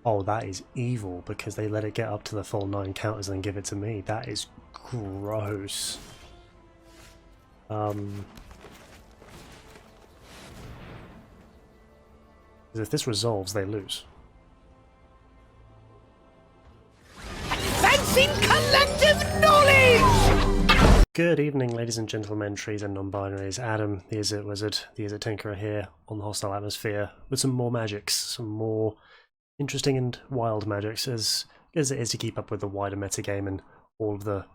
Oh, that is evil because they let it get up to the full 9 counters and then give it to me. That is gross. If this resolves, they lose. Advancing collective knowledge! Good evening, ladies and gentlemen, trees and non-binaries. Adam, the Izzet Wizard, the IzzetTinkerer here on the Hostile Atmosphere with some more magics, some more interesting and wild magics, as it is to keep up with the wider metagame and all of the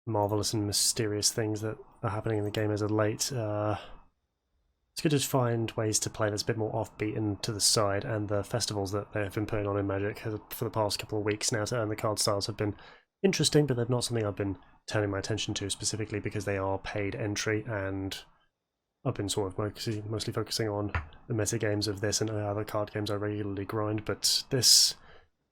marvelous and mysterious things that are happening in the game as of late. It's good to find ways to play that's a bit more offbeat and to the side, and the festivals that they have been putting on in Magic for the past couple of weeks now to earn the card styles have been interesting, but they're not something I've been turning my attention to specifically because they are paid entry, and I've been sort of mostly focusing on the meta games of this and other card games I regularly grind. But this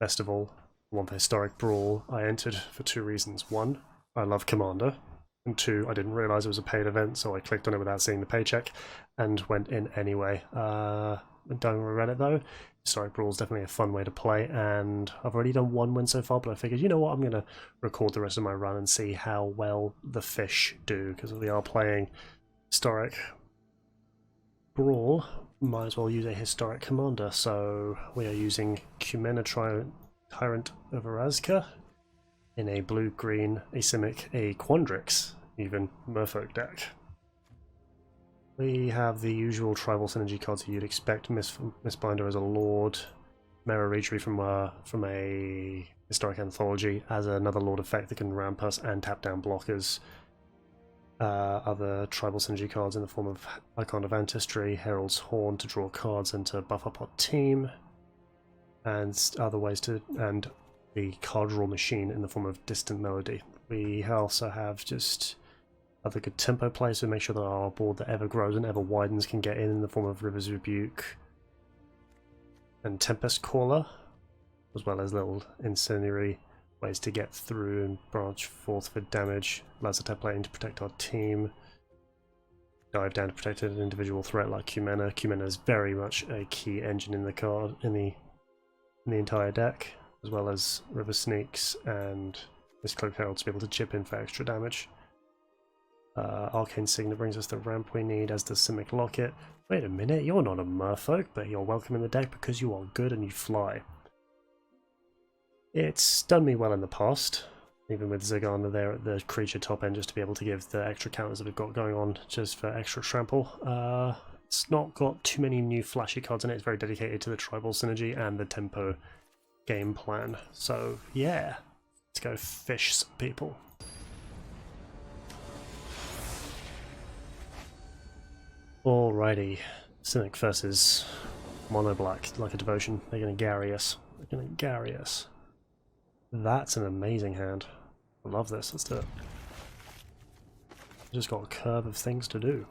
festival, one for Historic Brawl, I entered for 2 reasons. 1, I love Commander, and 2, I didn't realise it was a paid event, so I clicked on it without seeing the paycheck and went in anyway. I don't regret it though. Historic Brawl is definitely a fun way to play, and I've already done 1 win so far, but I figured, you know what, I'm going to record the rest of my run and see how well the fish do, because we are playing Historic Brawl. Might as well use a Historic Commander, so we are using Cumena Tyrant of Erazka in a blue-green, a Simic, a Quandrix, even Merfolk deck. We have the usual tribal synergy cards you'd expect. Mistbinder as a Lord, Mera Retreat from a Historic Anthology as another Lord effect that can ramp us and tap down blockers. Other tribal synergy cards in the form of Icon of Ancestry, Herald's Horn to draw cards and to buff up our team, and other ways to, and the card draw machine in the form of Distant Melody. We also have just other good tempo plays to make sure that our board that ever grows and ever widens can get in the form of River's Rebuke and Tempest Caller, as well as little incendiary ways to get through and branch forth for damage. Laser templating to protect our team. Dive down to protect an individual threat like Cumena. Cumena is very much a key engine in the card in the entire deck, as well as River Sneaks and Mistcloak Herald to be able to chip in for extra damage. Arcane Signet brings us the ramp we need, as does Simic Locket. Wait a minute, you're not a merfolk, but you're welcome in the deck because you are good and you fly. It's done me well in the past, even with Zagana there at the creature top end, just to be able to give the extra counters that we've got going on just for extra trample. It's not got too many new flashy cards in it. It's very dedicated to the tribal synergy and the tempo game plan. So yeah, let's go fish some people. Alrighty, Simic versus Mono Black, like a devotion. They're going to Gary us. They're going to Gary us. That's an amazing hand. I love this. Let's do it. Just got a curve of things to do.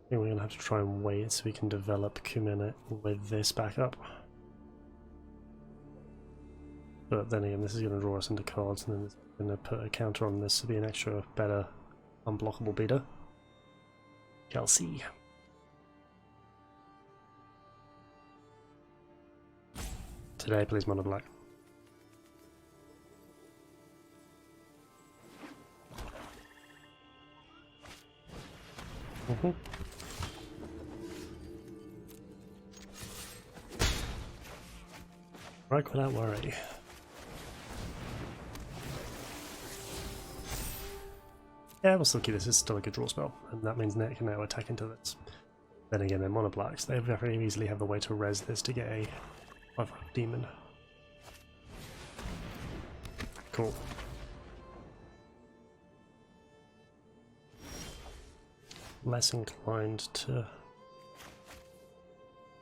I think we're going to have to try and wait so we can develop Cumena with this backup. But then again, this is going to draw us into cards, and then it's going to put a counter on this to be an extra, better, unblockable beater. Shall see. Today, please, Mono Black. Right, without worry. Yeah, we'll still keep this. It's still a good draw spell, and that means Net can now attack into this. Then again, they're Mono Blacks. They very easily have the way to res this to get a 5 demon. Cool. Less inclined to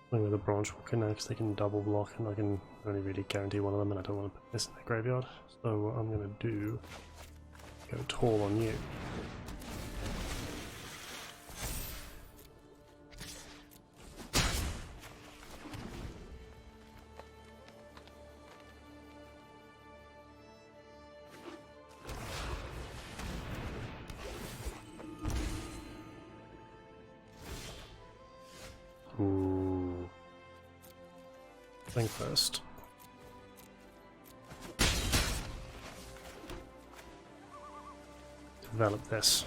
play with a branch walker now because they can double block, and I can only really guarantee one of them, and I don't want to put this in the graveyard. So what I'm going to do, go tall on you. Ooh. Thing first. Develop this.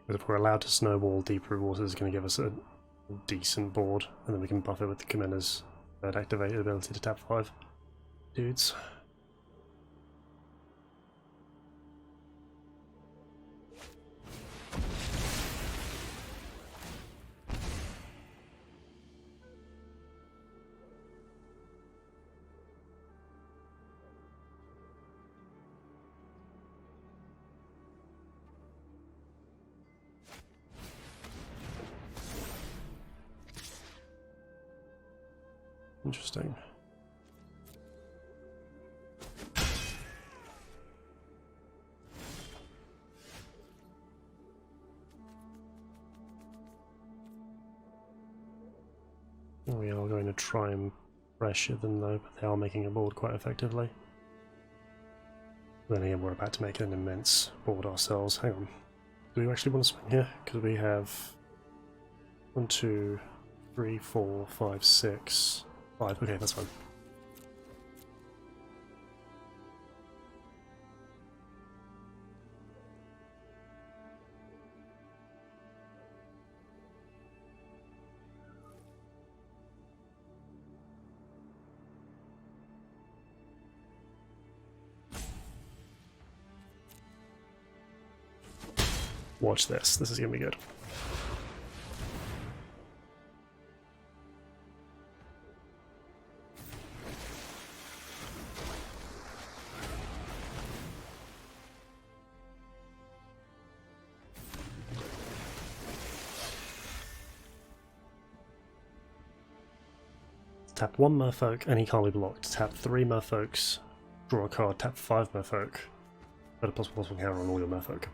But if we're allowed to snowball deep root water, it's going to give us a decent board, and then we can buff it with the Commander's third activated ability to tap 5 dudes. Interesting. We are going to try and pressure them though, but they are making a board quite effectively. Then again, we're about to make an immense board ourselves. Hang on. Do we actually want to swing here? Because we have 1, 2, 3, 4, 5, 6, 5. Okay, that's fine. Watch this. This is going to be good. Tap 1 merfolk and he can't be blocked. Tap 3 merfolks, draw a card, tap 5 merfolk. Put a possible counter on all your merfolk.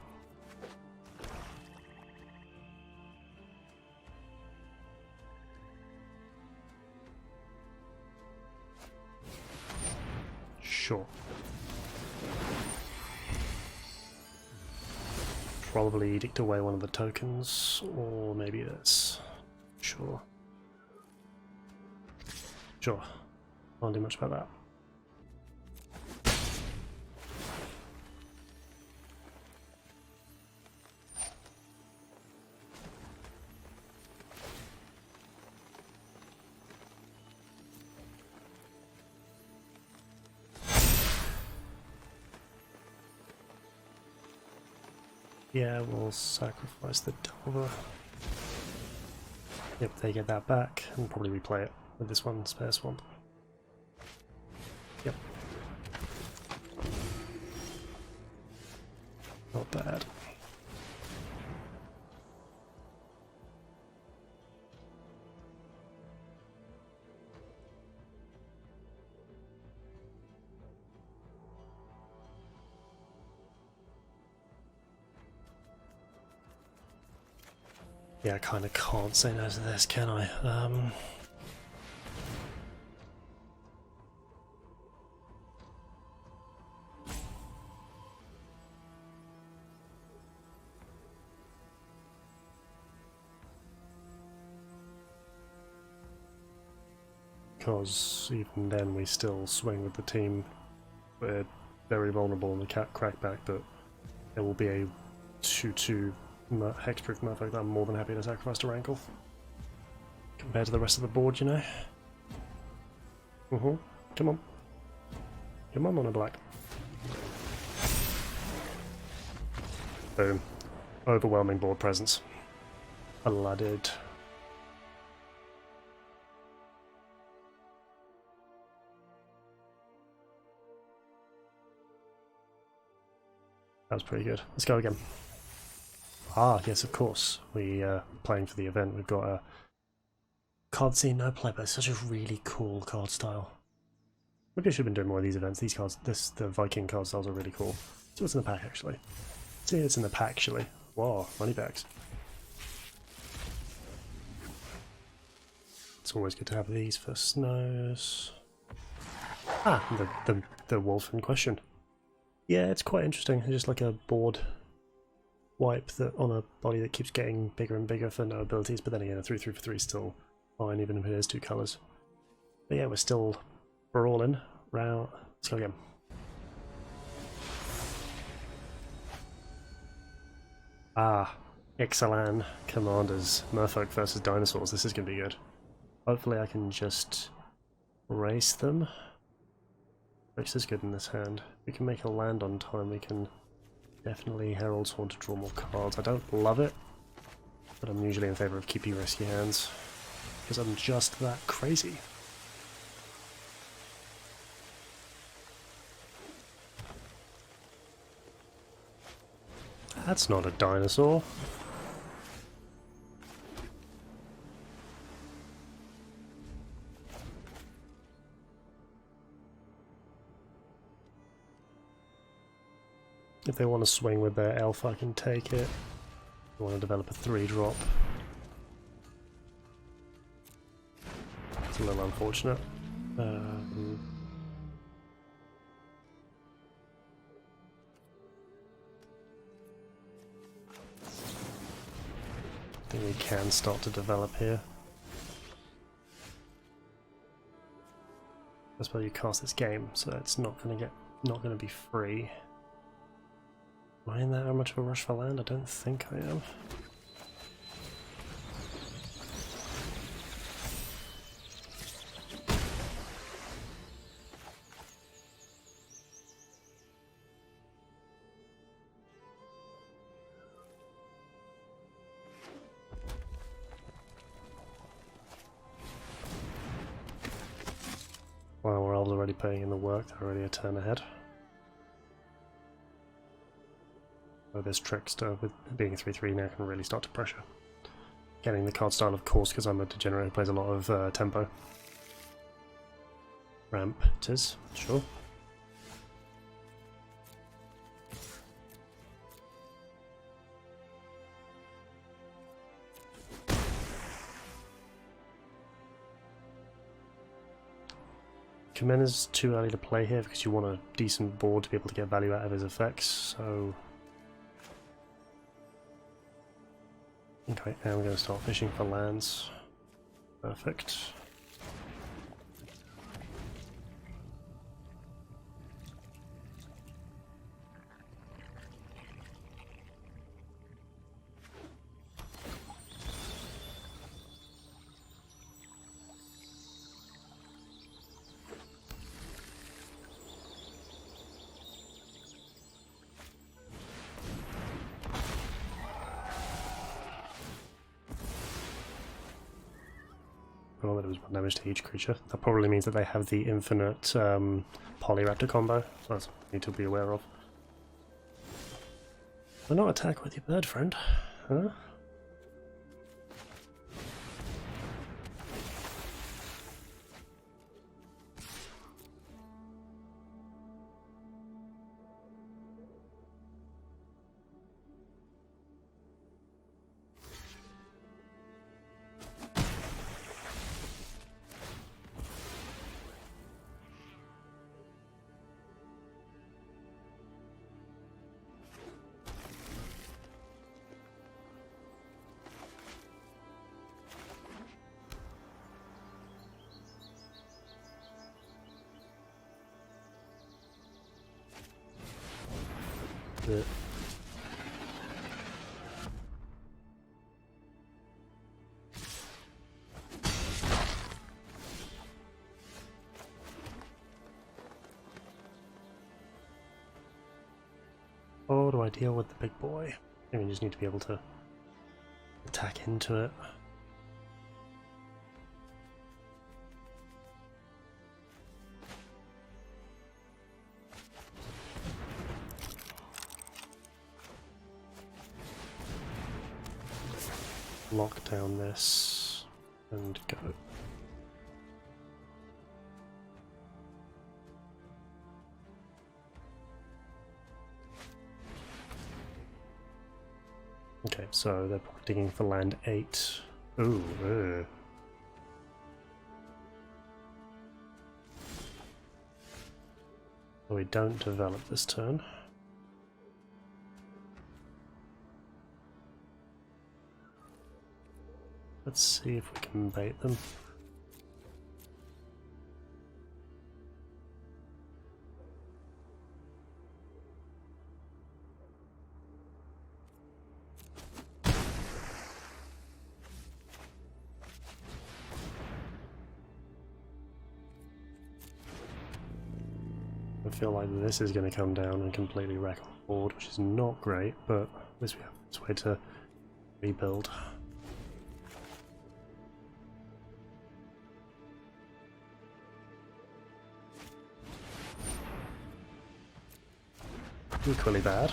Sure. Probably edict away one of the tokens, or maybe this. Sure. Sure. Can't do much about that. Yeah, we'll sacrifice the Delver. Yep, they get that back, and probably replay it with this one spare swamp. Yep. Not bad. Yeah, I kind of can't say no to this, can I? Because even then we still swing with the team. We're very vulnerable in the crackback, but there will be a 2-2 hexproof motherfucker that I'm more than happy to sacrifice to Rankle. Compared to the rest of the board, you know. Come on. Come on, mono black. Boom. Overwhelming board presence. Blooded. That was pretty good. Let's go again. Ah, yes, of course. We playing for the event. We've got a card scene no play, but it's such a really cool card style. Maybe I should have been doing more of these events. These cards, the Viking card styles are really cool. See what's in the pack, actually. See what's in the pack, actually. Wow, money bags. It's always good to have these for snows. Ah, the wolf in question. Yeah, it's quite interesting. It's just like a board wipe that on a body that keeps getting bigger and bigger for no abilities, but then again, a 3/3 for 3 is still fine, even if it is 2 colours. But yeah, we're all in. Round. Let's go again. Ah, Ixalan Commanders, Merfolk versus Dinosaurs. This is going to be good. Hopefully I can just race them. Race is good in this hand. We can make a land on time, we can definitely Herald Sworn to draw more cards. I don't love it, but I'm usually in favour of keeping risky hands, because I'm just that crazy. That's not a dinosaur. If they want to swing with their elf, I can take it. If they want to develop a 3-drop. It's a little unfortunate. I think we can start to develop here. I suppose you cast this game, so it's not going to be free. Am I in that much of a rush for land? I don't think I am. Well, we're already putting in the work, they're already a turn ahead. So this Trickster, with being 3/3 now, can really start to pressure. Getting the card style, of course, because I'm a degenerate who plays a lot of tempo. Ramp it is, sure. Kamena's too early to play here because you want a decent board to be able to get value out of his effects, so okay, now we're going to start fishing for lands. Perfect. Oh, that was 1 damage to each creature. That probably means that they have the infinite Polyraptor combo. So that's what you need to be aware of. Why not attack with your bird friend? Huh? Yeah. How do I deal with the big boy? I think we just need to be able to attack into it. Lock down this and go. Okay, so they're digging for land 8. Ooh, we don't develop this turn. Let's see if we can bait them. I feel like this is going to come down and completely wreck our board, which is not great, but at least we have this way to rebuild. Equally bad.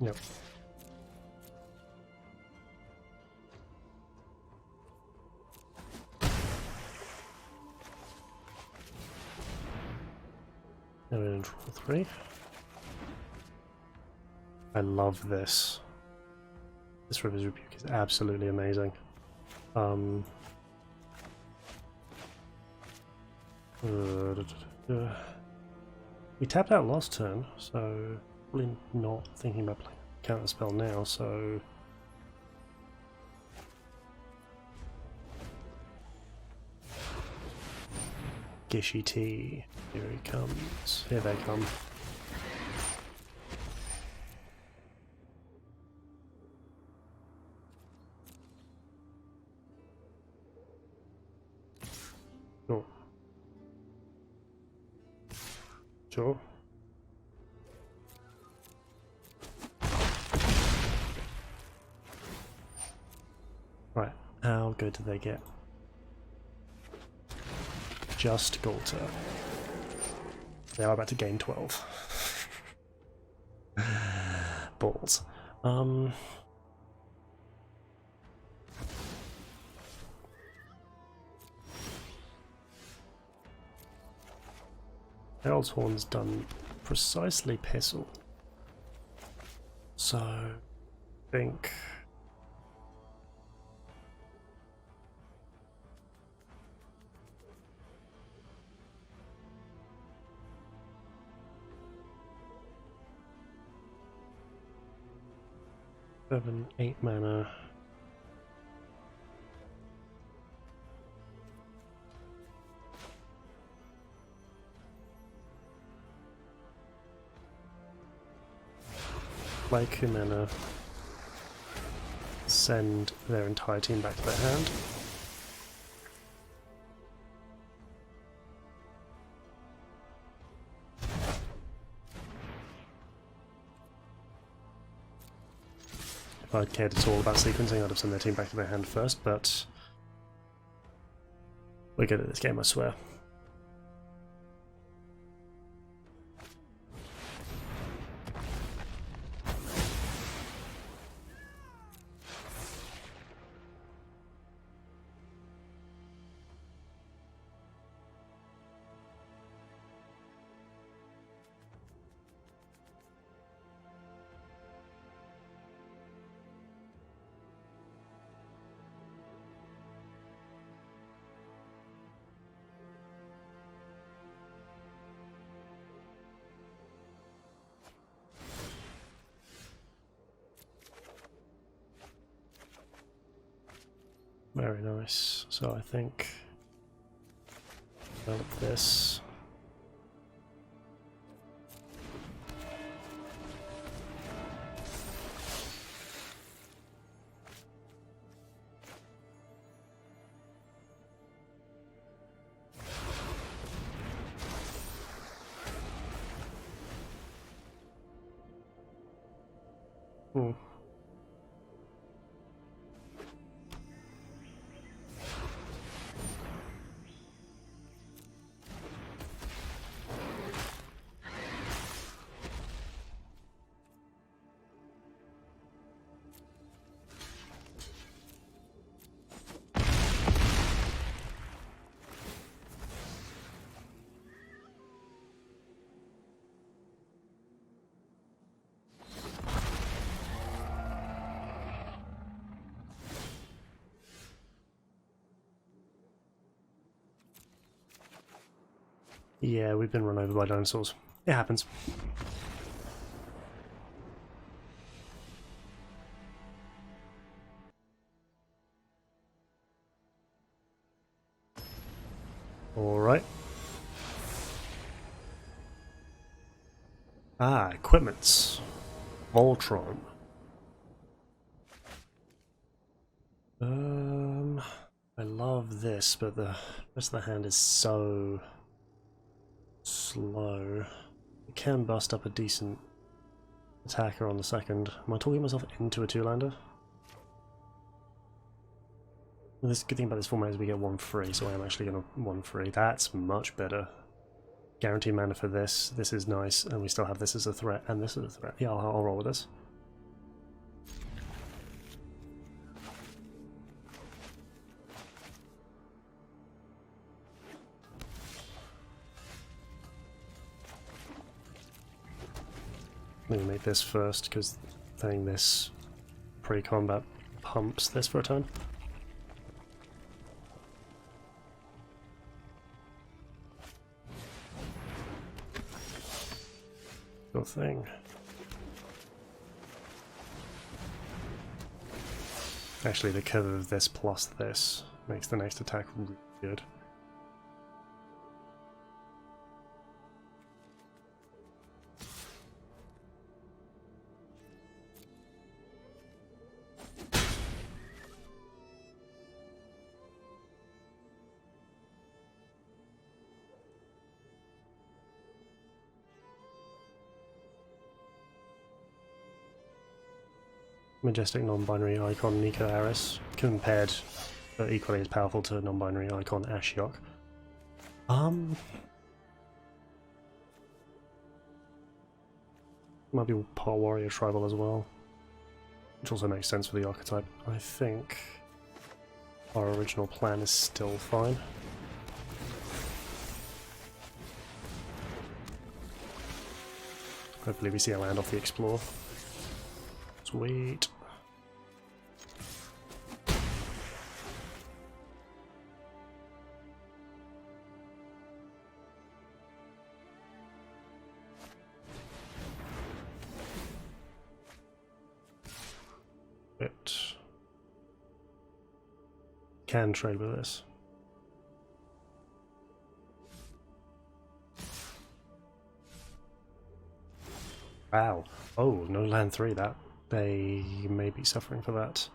Yep. Now we're in draw 3. I love this. This River's Rebuke is absolutely amazing. We tapped out last turn, so probably not thinking about playing counter spell now, so Gishy T, here he comes, here they come. Oh. Sure. Right, how good did they get? Just Galter. They are about to gain 12. Balls. Herald's Horn's done precisely Pissel. So, I think... Seven, 8 mana. Play 2 mana. Send their entire team back to their hand. If I'd cared at all about sequencing, I'd have sent their team back to their hand first, but we're good at this game, I swear. Very nice. So I think develop this. Hmm. Yeah, we've been run over by dinosaurs. It happens. Alright. Ah, equipments. Voltron. I love this, but the rest of the hand is so slow. It can bust up a decent attacker on the second. Am I talking myself into a two-lander? Well, the good thing about this format is we get one free, so I am actually going to one free. That's much better. Guaranteed mana for this. This is nice, and we still have this as a threat, and this is a threat. Yeah, I'll roll with this. Let me make this first, because playing this pre-combat pumps this for a turn. Good thing. Actually, the curve of this plus this makes the next attack really good. Majestic non-binary icon Nico Aris compared equally as powerful to non-binary icon Ashiok. Might be part warrior tribal as well, which also makes sense for the archetype. I think our original plan is still fine. Hopefully we see a land off the explore. Sweet. It can trade with this. Wow. Oh, no land 3 that. They may be suffering for that.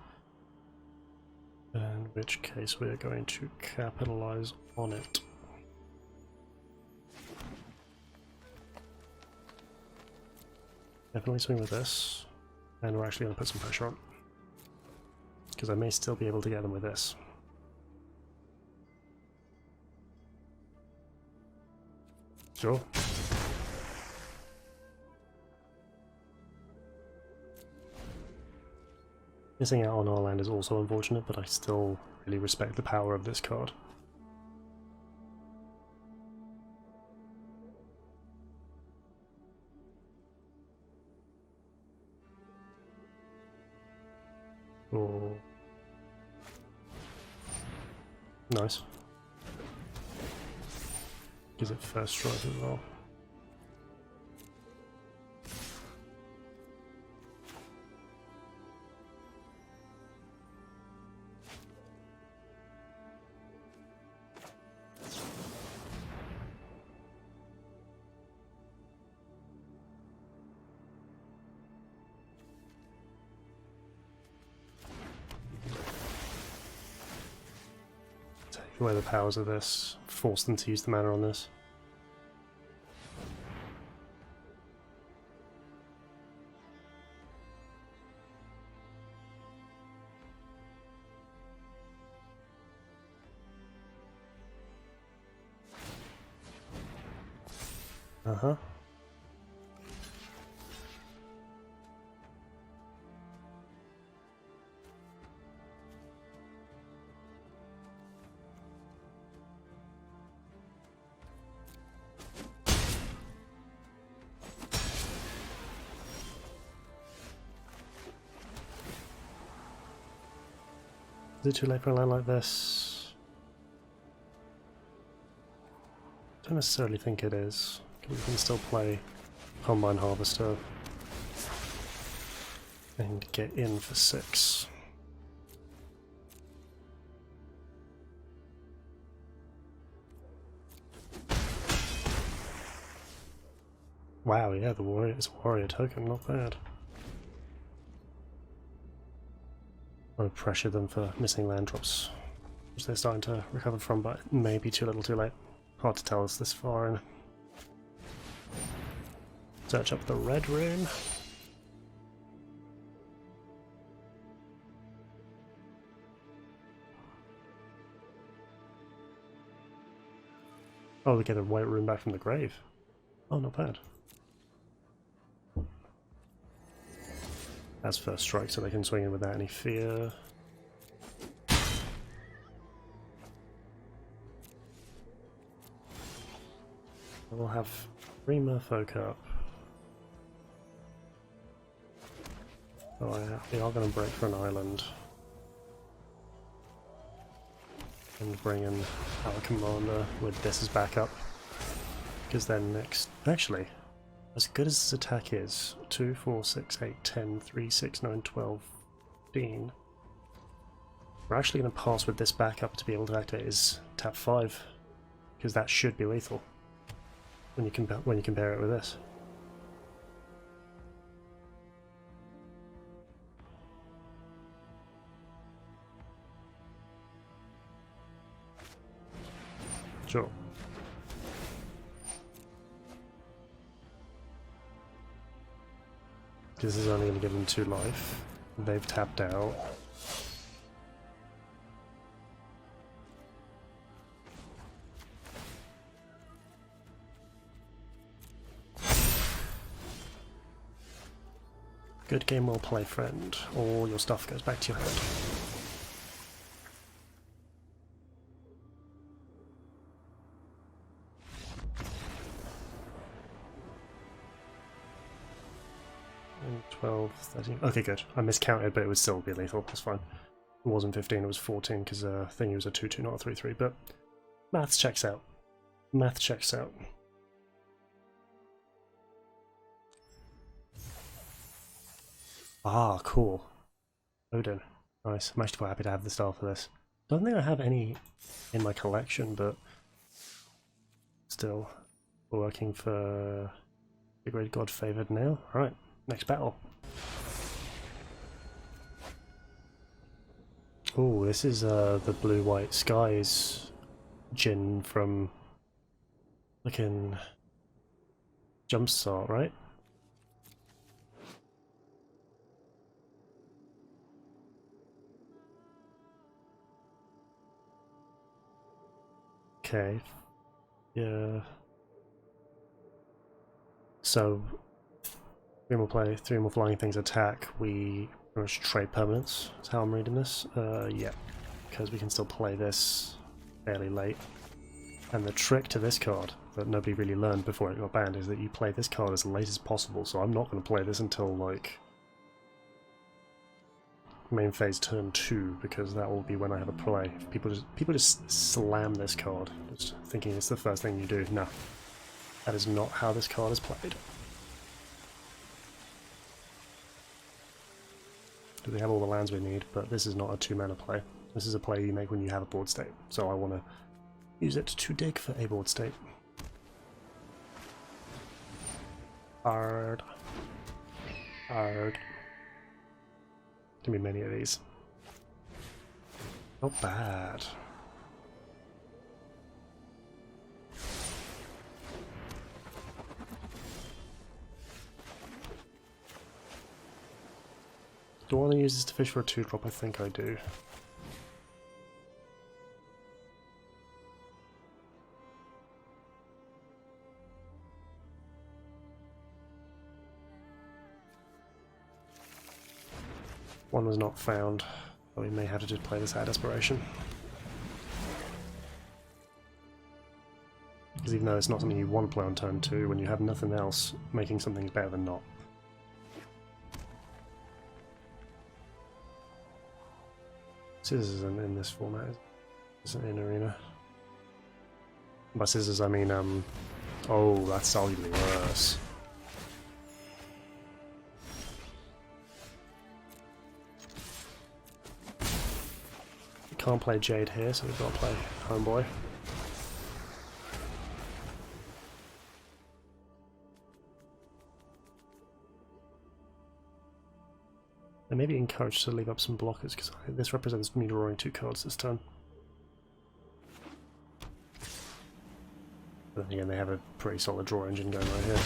In which case we are going to capitalize on it. Definitely swing with this. And we're actually going to put some pressure on. Because I may still be able to get them with this. Sure. Missing out on our land is also unfortunate, but I still really respect the power of this card. Oh. Nice. Gives it first strike as well. Away the powers of this, force them to use the mana on this. Uh-huh. Is it too late for a land like this? don't necessarily think it is. We can still play Combine Harvester and get in for 6. Wow, yeah, it's a warrior token, not bad. I'll pressure them for missing land drops, which they're starting to recover from, but maybe too little too late. Hard to tell us this far in. Search up the red rune. Oh, we get a white rune back from the grave. Oh, not bad. That's first strike, so they can swing in without any fear. We'll have 3 Merfolk up. Oh yeah, we are going to break for an island. And bring in our commander with this as backup. Because then next... Actually, as good as this attack is, 2, 4, 6, 8, 10, 3, 6, 9, 12, 15. We're actually going to pass with this backup to be able to activate his tap 5. Because that should be lethal. When you compare it with this. Sure. This is only going to give them 2 life. They've tapped out. Good game, well played, friend. All your stuff goes back to your hand. And 12, 13. Okay, good. I miscounted, but it would still be lethal. That's fine. It wasn't 15, it was 14 because I think it was a 2-2, not a 3-3. But maths checks out. Math checks out. Ah, cool. Odin. Nice. I'm actually quite happy to have the star for this. Don't think I have any in my collection, but still working for the Great God Favored now. Alright, next battle. Oh, this is the Blue-White Skies Jin from looking Jumpstart, right? Okay. Yeah. So 3 more play, 3 more flying things attack, we pretty much trade permanents. That's how I'm reading this. Yeah. Because we can still play this fairly late. And the trick to this card that nobody really learned before it got banned is that you play this card as late as possible, so I'm not going to play this until like main phase turn 2, because that will be when I have a play. People just slam this card, just thinking it's the first thing you do. No, that is not how this card is played. Do they have all the lands we need? But this is not a 2-mana play. This is a play you make when you have a board state. So I want to use it to dig for a board state. Hard. Hard. Gonna be many of these. Not bad. Do I want to use this to fish for a 2-drop? I think I do. One was not found, but we may have to just play this out of desperation. Because even though it's not something you want to play on turn 2, when you have nothing else, making something is better than not. So this isn't in this format, isn't in Arena. By scissors I mean, oh, that's arguably worse. We can't play Jade here, so we've got to play Homeboy. And maybe encouraged to leave up some blockers, because this represents me drawing 2 cards this turn. But then again, they have a pretty solid draw engine going right here.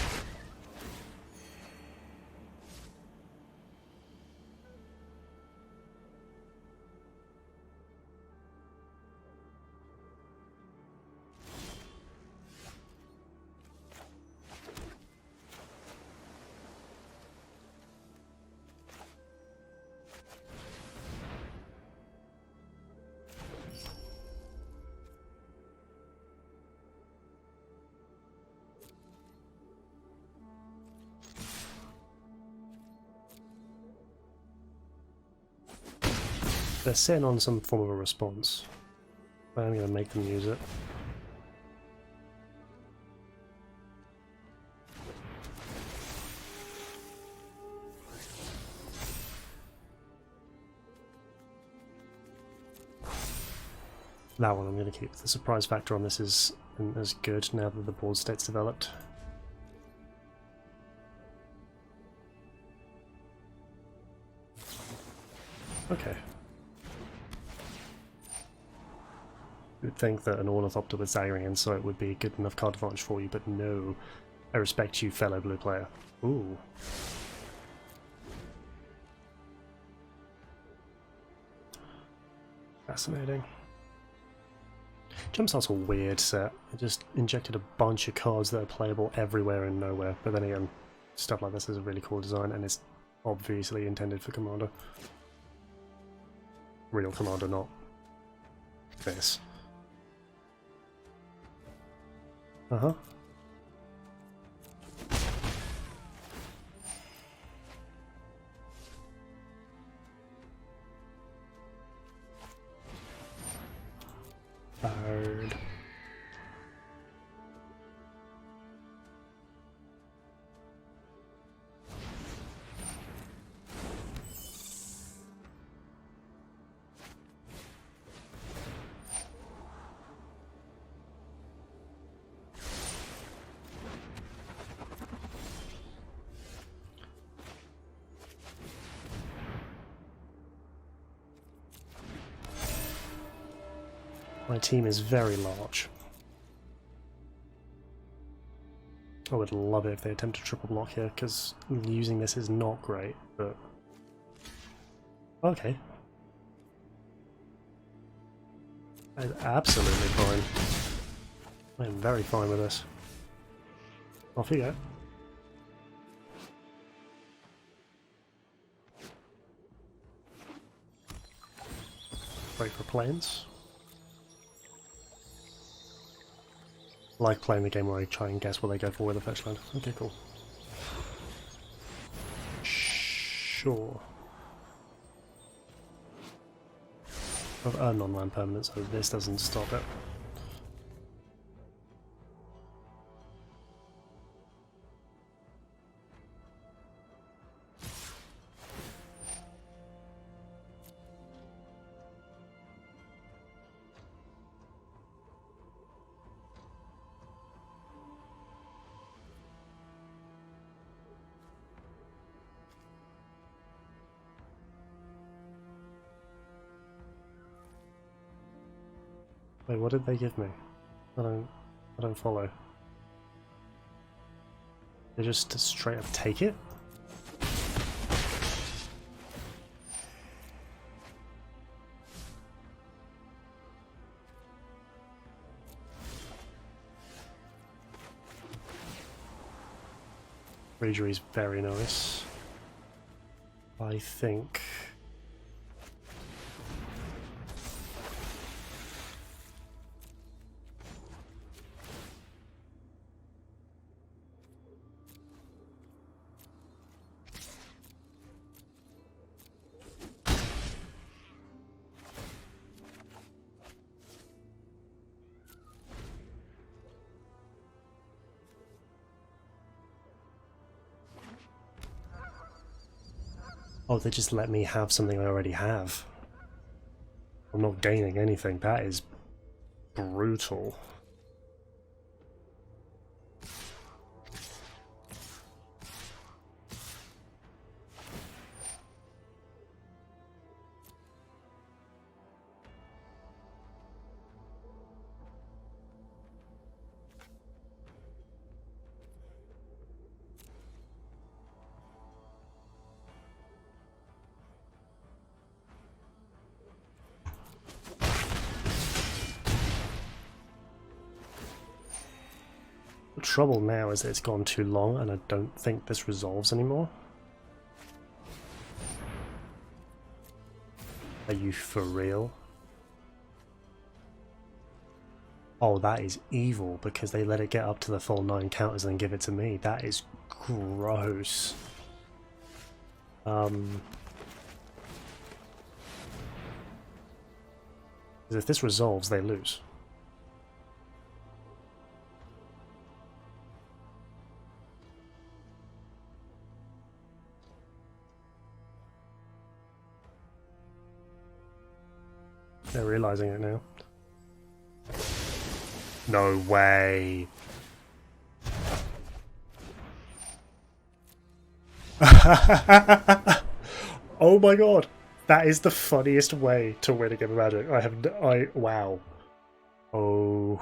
They're sitting on some form of a response, but I'm going to make them use it. That one I'm going to keep. The surprise factor on this isn't as good now that the board state's developed. Okay. You would think that an Ornithopter with Zaggering Insight would be a good enough card advantage for you, but no. I respect you, fellow blue player. Ooh. Fascinating. Jumpstart's a weird set. It just injected a bunch of cards that are playable everywhere and nowhere, but then again, stuff like this is a really cool design, and it's obviously intended for Commander. Real Commander, not this. Uh-huh. Bird. My team is very large. I would love it if they attempt a triple block here, because using this is not great, but... Okay. That is absolutely fine. I am very fine with this. Off you go. Break for planes. Like playing the game where I try and guess what they go for with a fetch land. Okay, cool. Sure. I've earned non-land permanent, so this doesn't stop it. Wait, what did they give me? I don't follow. They just straight up take it? Rejury's very nice. I think... Oh, they just let me have something I already have. I'm not gaining anything. That is brutal. The trouble now is that it's gone too long and I don't think this resolves anymore. Are you for real? Oh, that is evil because they let it get up to the full 9 counters and then give it to me. That is gross. Because if this resolves, they lose. They're realizing it now. No way. Oh my god. That is the funniest way to win a game of Magic. Wow. Oh.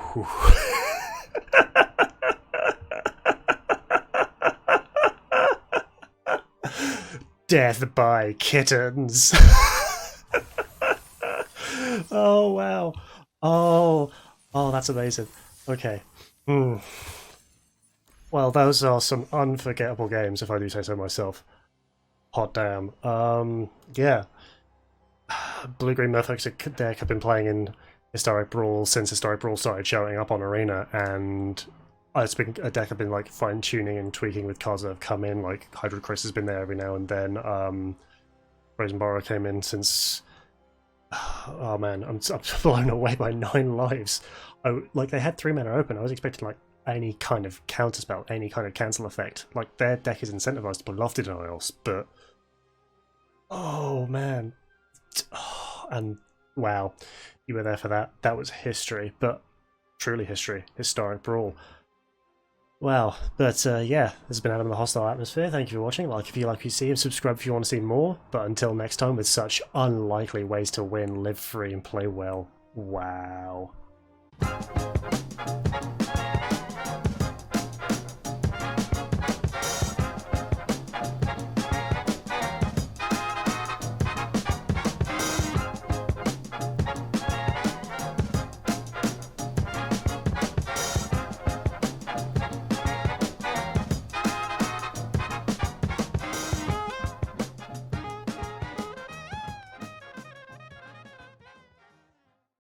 Death by kittens. Oh wow. Oh, that's amazing. Okay. Well, those are some unforgettable games, if I do say so myself. Hot damn. Yeah. Blue-green Merfolk deck have been playing in Historic Brawl since Historic Brawl started showing up on Arena, and it's been a deck I've been like fine-tuning and tweaking with cards that have come in. Like Hydro Chris has been there every now and then. Frozen Borrow came in since. Oh man, I'm blown away by 9 lives. Like they had 3 mana open. I was expecting like any kind of counterspell, any kind of cancel effect. Like their deck is incentivized to play Lofted Denials, but oh man, and wow, you were there for that. That was history, but truly history. Historic Brawl. Wow, but yeah, this has been Adam the Hostile Atmosphere. Thank you for watching. Like if you like what you see, and subscribe if you want to see more. But until next time, with such unlikely ways to win, live free and play well. Wow.